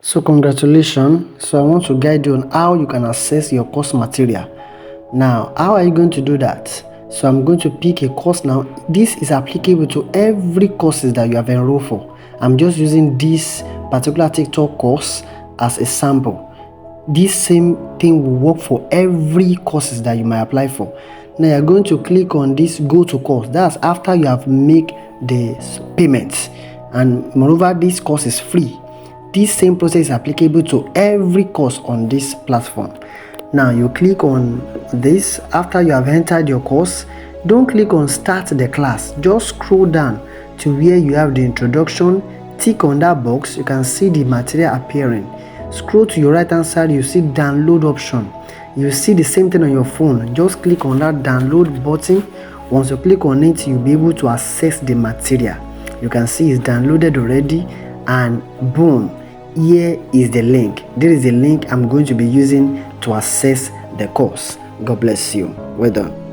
So congratulations. So I want to guide you on how you can access your course material. Now, how are you going to do that? So I'm going to pick a course now. This is applicable to every courses that you have enrolled for. I'm just using this particular TikTok course as a sample. This same thing will work for every courses that you might apply for. Now you're going to click on this go to course. That's after you have made the payments, and moreover this course is free. This same process is applicable to every course on this platform. Now you click on this. After you have entered your course, don't click on start the class. Just scroll down to where you have the introduction. Tick on that box. You can see the material appearing. Scroll to your right hand side, you see download option. You see the same thing on your phone. Just click on that download button. Once you click on it, you'll be able to access the material. You can see it's downloaded already, and boom, here is the link. There is a link I'm going to be using to access the course. God bless you. Well done.